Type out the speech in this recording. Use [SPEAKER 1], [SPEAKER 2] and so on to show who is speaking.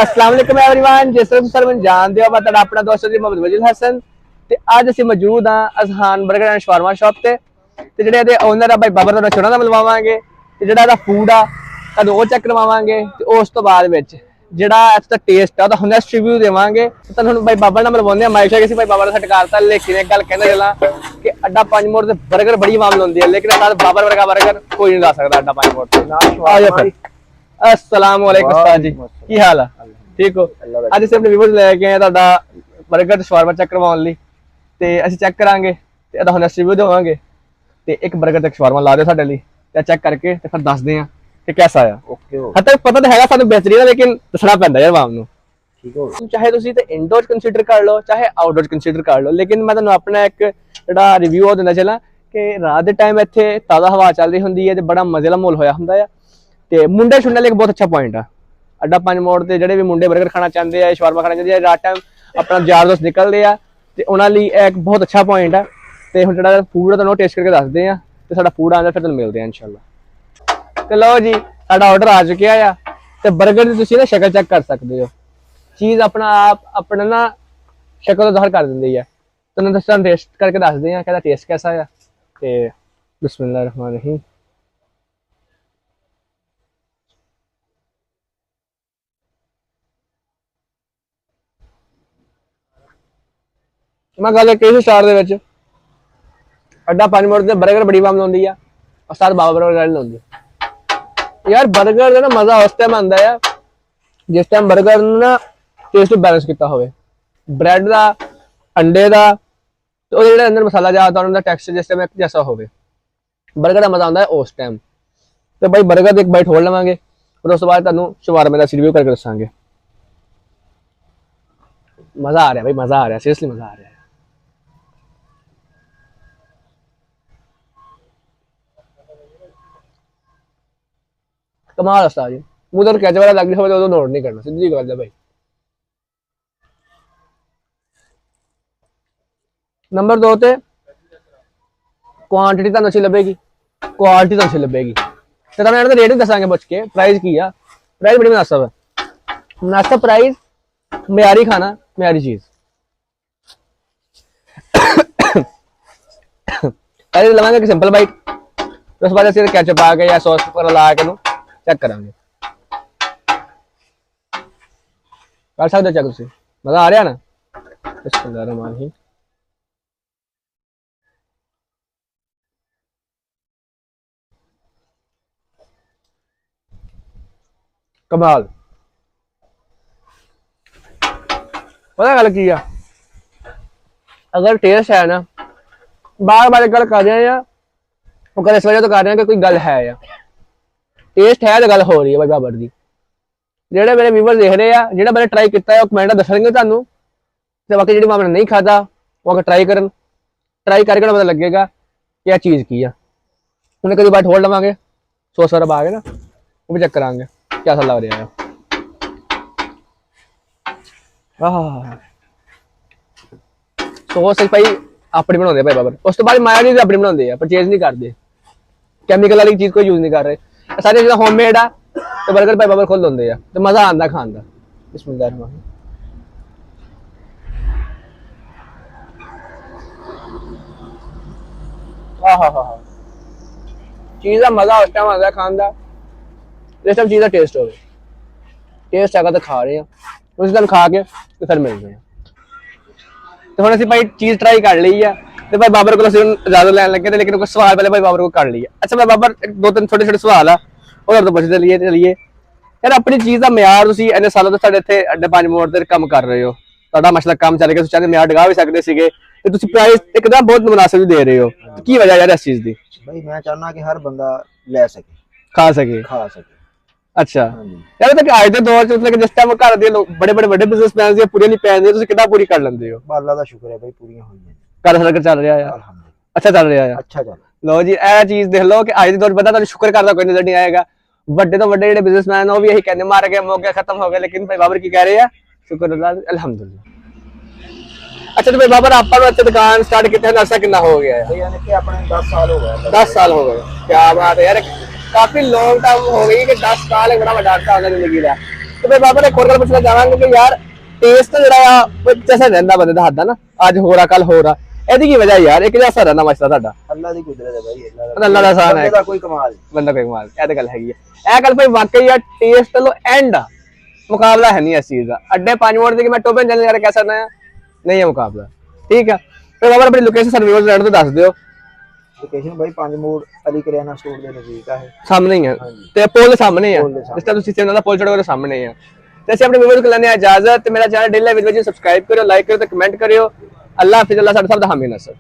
[SPEAKER 1] अस्सलाम वालेकुम एवरीवन। जिस तरह तुम मैं जानते हो मैं तुहाडा अपना दोस्त जी मोहम्मद वजीद हसन ते अज असीं मौजूद हाँ Azhan burger and shawarma shop ते जिहड़े इहदे ओनर आ भाई बाबर दा छोड़ा दा मिलवावांगे ते जिहड़ा इहदा फूड आ तुहानूं ओह चेक करवावांगे ते उस तो बाद विच जिहड़ा इत्थे दा टेस्ट आ ओहदा होनेस्ट रिव्यू देवांगे ते तुहानूं भाई बाबर नाल मिलवाउने आ। माइक सी भाई बाबर दा सेट करता लेकिन एक गल कहना चला कि अड्डा 5 मोड़ ते बर्गर बड़ी मामल होंदी है लेकिन साथ बाबर वर्गा बर्गर कोई नहीं ला सकदा अड्डा 5 मोड़ ते। आ जाओ फिर। अस्सलाम वालेकुम उस्ताद जी, की हाल है? ठीक हो? ਅੱਜ ਅਸੀਂ ਆਪਣੇ ਵੀਵਰਸ ਲੈ ਕੇ ਆਏ ਤੁਹਾਡਾ 버ਗਰ ਤੇ ਸ਼ਵਾਰਮਾ ਚੈੱਕ ਕਰਵਾਉਣ ਲਈ ਤੇ ਅਸੀਂ ਚੈੱਕ ਕਰਾਂਗੇ ਤੇ ਇਹਦਾ ਹੁਣ ਰਿਵਿਊ ਦੇਵਾਂਗੇ ਤੇ ਇੱਕ 버ਗਰ ਤੇ ਸ਼ਵਾਰਮਾ ਲਾ ਦਿਓ ਸਾਡੇ ਲਈ ਤੇ ਚੈੱਕ ਕਰਕੇ ਤੇ ਫਿਰ ਦੱਸਦੇ ਆ ਕਿ ਕਿਹਦਾ ਆ। ਓਕੇ ਹੋ ਹੱਤਾ ਪਤਾ ਤਾਂ ਹੈਗਾ ਸਾਨੂੰ ਬਿਹਤਰੀਨ ਲੇਕਿਨ ਦੱਸਣਾ ਪੈਂਦਾ ਯਾਰ ਆਵਾਮ ਨੂੰ। ਠੀਕ ਹੋ ਚਾਹੇ ਤੁਸੀਂ ਤੇ ਇਨਡੋਰ ਕੰਸੀਡਰ ਕਰ ਲਓ ਚਾਹੇ ਆਊਟਡੋਰ ਕੰਸੀਡਰ ਕਰ ਲਓ ਲੇਕਿਨ ਮੈਂ ਤੁਹਾਨੂੰ ਆਪਣਾ ਇੱਕ ਜਿਹੜਾ ਰਿਵਿਊ ਦਿੰਦਾ ਚੱਲਾਂ ਕਿ ਰਾਤ ਦੇ ਟਾਈਮ ਇੱਥੇ ਤਾਜ਼ਾ ਹਵਾ ਚੱਲ ਰਹੀ ਹੁੰਦੀ ਹੈ ਤੇ ਬੜਾ ਮਜ਼ੇ ਦਾ ਮਾਹੌਲ ਹੋਇਆ ਹੁੰਦਾ ਆ ਤੇ ਮੁੰਡੇ ਛੁੰਡੇ ਲਈ ਇੱਕ ਬਹੁਤ ਅੱਛਾ ਪੁਆਇੰਟ ਆ। अड्डा 5 मोड़ ते जिहड़े भी मुंडे बर्गर खाना चाहते हैं शवारमा खाना चाहते हैं रात टाइम अपना यार दोस्त निकलते हैं ते उन्हां लई एक बहुत अच्छा पॉइंट है ते हुण जिहड़ा फूड तुहानूं टेस्ट करके दसदे आ ते साडा फूड आंदा फिर तुहानूं मिलदे आ इंशाअल्लाह। ते लो जी साडा ऑर्डर आ चुकिया आ ते बर्गर दी तुसीं ना शक्ल चेक कर सकदे हो। चीज़ अपना आप अपना ना शक्ल तो ज़ाहिर कर दिंदी है तुहानूं दस्सां टेस्ट करके दसदे आ कि इहदा टेस्ट कैसा है ते बिस्मिल्लाह रहमान रहीम। मैं गल कही स्टार्ट दे विच अड्डा 5 मोड़ ते बर्गर बड़ी मामल होंदी आ और साथ बाबर बर्गर होंदी यार। बर्गर का ना मजा उस टाइम आंदा है जिस टाइम बर्गर ना टेस्ट बैलेंस किया होवे ब्रेड का अंडे का तो जो अंदर मसाला जाता है टेक्सचर जिस टाइम जैसा होवे बर्गर का मजा आता है उस टाइम। तो भाई बर्गर एक बाइट होड़ लवांगे फिर उस बाद तुहानूं शवारमे का रिव्यू करके दसांगे। मजा आ रहा भाई, मजा आ रहा, सीरियसली मजा आ रहा है। कमाल उस्ताद जी मुंह तो कैच वाला लग रही हो नोट नहीं करना सीधी गल है भाई। नंबर 2 ते क्वांटिटी तुहानूं अच्छी लभेगी क्वालिटी तुहानूं अच्छी लभेगी ते तुहानूं इहदा रेट भी दसांगे पुछ के प्राइस की आ। प्राइस बड़ी मुनासिब है, मुनासिब प्राइस, मयारी खाना मयारी चीज। पहले लवांगे कि सिंपल बाइट उस बाद असीं कैचअप आ के या सॉस वगैरह ला के चेक करांगे। कर सकते हो चेक तुसीं, मजा आ रहा ना। बिस्मिल्लाह रहमान रहीम। कमाल पता गल की आ अगर टेस्ट है ना बार बार गल कर रहे हैं वो कल इस वजह तो कर रहे हैं कि कोई गल है या टेस्ट है तो गल हो रही है भाई बाबर की। जेडे मेरे व्यूवर देख रहे हैं जेड़ा मैंने ट्राई किया है कमेंट दसेंगे तुहानूं ते बाकी जी मैंने नहीं खाता वो अगर ट्राई करके पता लगेगा क्या चीज़ की है। उन्हें कभी बाइट होल्ड लवांगे सॉस वगैरह पा के ना वो भी चेक करांगे क्या सा लग रहा है। सॉस भाई अपनी बनाते भाई बाबर उस तो बाद मायोनीज़ अपनी बनाते परचेज नहीं करते कैमिकल वाली चीज़ कोई यूज नहीं कर रहे सारी चीज़ें होममेड आ तो बर्गर भाई बाबर खुद होंगे तो मजा आता खान का। बिस्मिल्लाह रहमान रहीम। हाँ चीज़ का मजा उस टाइम आता है खान का जिस टाइम चीज़ का टेस्ट हो टेस्ट है तो खा रहे हैं उस टाइम खा के तो फिर मिलते हैं। तो हम असीं भाई चीज़ ट्राई कर ली है तो भाई बाबर को इजाजत लैन लगे लेकिन कुछ सवाल पहले भाई बाबर को कर लिया। अच्छा मैं बाबर 2-3 छोटे सवाल आ और तो पुछते चलिए यार अपनी चीज़ का म्यार तुसीं इन्ने सालों तो साडे इत्थे अड्डे 5 मोड़ ते काम कर रहे हो तुहाडा मसला काम चल गया तुसीं चाहते म्यार डगा भी सकदे सीगे ते तुसीं प्राइस एकदम बहुत मुनासिब दे रहे हो की वजह यार इस चीज़ दी?
[SPEAKER 2] भाई मैं चाहना कि हर बंदा ले सके
[SPEAKER 1] खा सके। अच्छा यार तो आज के दौर च मतलब जिस टाइम घर दे लोग बड़े बड़े बिजनेसमैन दी पूरी नहीं पैंदी तुसीं किदां पूरी कर लैंदे हो?
[SPEAKER 2] अल्लाह दा शुक्र है भाई पूरी होई है
[SPEAKER 1] घर सर्कल चल रहा है अच्छा चल रहा है
[SPEAKER 2] अच्छा चल।
[SPEAKER 1] लो जी यह चीज़ देख लो कि आज के दौर बंदा तुहानूं शुक्र करदा कोई नजर नहीं आएगा ਵੱਡੇ ਤੋਂ ਵੱਡੇ ਜਿਹੜੇ ਬਿਜ਼ਨਸਮੈਨ ਉਹ ਵੀ ਇਹੀ ਕਹਿੰਦੇ ਮਾਰ ਗਏ ਮੌਕੇ ਖਤਮ ਹੋ ਗਏ ਲੇਕਿਨ ਭਾਈ ਬਾਬਰ ਕੀ ਕਹਿ ਰਹੇ ਆ ਸ਼ੁਕਰ ਅੱਲਾਹ ਅਲਹਮਦੁਲਿਲਾ। अच्छा तो भाई बाबर आप अच्छे दुकान स्टार्ट कितने अरसा कितना हो गया है?
[SPEAKER 2] यानी कि अपने 10 साल हो गए।
[SPEAKER 1] 10 साल हो गए, क्या बात है यार, काफी लॉन्ग टाइम हो गई कि 10 साल एक बड़ा वड्डा अरसा होगा जिंदगी का। ਤੇ ਮੈਂ ਬਾਬਾ ਨੇ ਇੱਕ ਹੋਰ ਗੱਲ ਪੁੱਛਣਾ ਚਾਹਾਂਗਾ ਕਿ ਯਾਰ ਟੇਸਟ ਜਿਹੜਾ ਆ ਉਹ ਜੈਸਾ ਰਹਿੰਦਾ ਬੰਦੇ ਦਾ ਹੱਥ ਦਾ ਨਾ, ਅੱਜ ਹੋਰ ਆ ਕੱਲ ਹੋਰ ਆ, ਇਹਦੀ ਕੀ ਵਜ੍ਹਾ ਯਾਰ, ਇੱਕ ਜੈਸਾ ਰਹਿੰਦਾ ਮਸਲਾ ਤੁਹਾਡਾ?
[SPEAKER 2] ਅੱਲਾ ਦੀ ਕੁਦਰਤ ਹੈ ਭਾਈ,
[SPEAKER 1] ਅੱਲਾ ਦਾ ਸਾਨ ਹੈ,
[SPEAKER 2] ਬੰਦੇ ਦਾ ਕੋਈ ਕਮਾਲ ਨਹੀਂ।
[SPEAKER 1] ਬੰਦਾ ਕੋਈ ਕਮਾਲ, ਇਹ ਤਾਂ ਗੱਲ ਹੈਗੀ ਆ। ਇਹ ਗੱਲ ਭਾਈ ਵਾਕਈ ਆ, ਟੇਸਟ ਲੋ ਐਂਡ ਆ, ਮੁਕਾਬਲਾ ਹੈ ਨਹੀਂ ਇਸ ਚੀਜ਼ ਦਾ। ਅੱਡੇ 5 ਮਿੰਟ ਦੀ ਕਿ ਮੈਂ ਟੋਪਨ ਜਨ ਕਹਿ ਸਕਦਾ ਹਾਂ, ਨਹੀਂ ਹੈ ਮੁਕਾਬਲਾ। ਠੀਕ ਆ, ਫਿਰ ਬਾਬਾ ਆਪਣੀ ਲੋਕੇਸ਼ਨ ਸਾਨੂੰ ਵਿਊਅਰਸ ਰੈਂਟ ਤੇ ਦੱਸ ਦਿਓ।
[SPEAKER 2] ਲੋਕੇਸ਼ਨ ਭਾਈ 5 ਮੋੜ ਅਲੀ ਕਰਿਆਨਾ ਸਟੋਰ ਦੇ ਨਜ਼ਦੀਕ ਆ ਇਹ,
[SPEAKER 1] ਸਾਹਮਣੇ ਹੀ ਆ ਤੇ ਪੁਲ ਦੇ ਸਾਹਮਣੇ ਆ, ਜਿਸ ਤਰ੍ਹਾਂ ਤੁਸੀਂ ਉਹਨਾਂ ਦਾ ਪੁਲ ਚੜ੍ਹੋਗੇ ਸਾਹਮਣੇ ਆ। ਤੇ ਅਸੀਂ ਆਪਣੇ ਵਿਊਅਰਸ ਕੋਲ ਲੈਣੇ ਆ ਇਜਾਜ਼ਤ, ਤੇ ਮੇਰਾ ਚੈਨਲ ਡੇਲੀ ਵਿੱਚ ਸਬਸਕ੍ਰਾਈਬ ਕਰਿਓ, ਲਾਈਕ ਕਰਿਓ ਤੇ ਕਮੈਂਟ ਕਰਿਓ। ਅੱਲਾਹ ਹਾਫਿਜ਼, ਅੱਲਾਹ ਸਾਡੇ ਸਭ ਦਾ ਹਾਮੀ ਨਸਰ।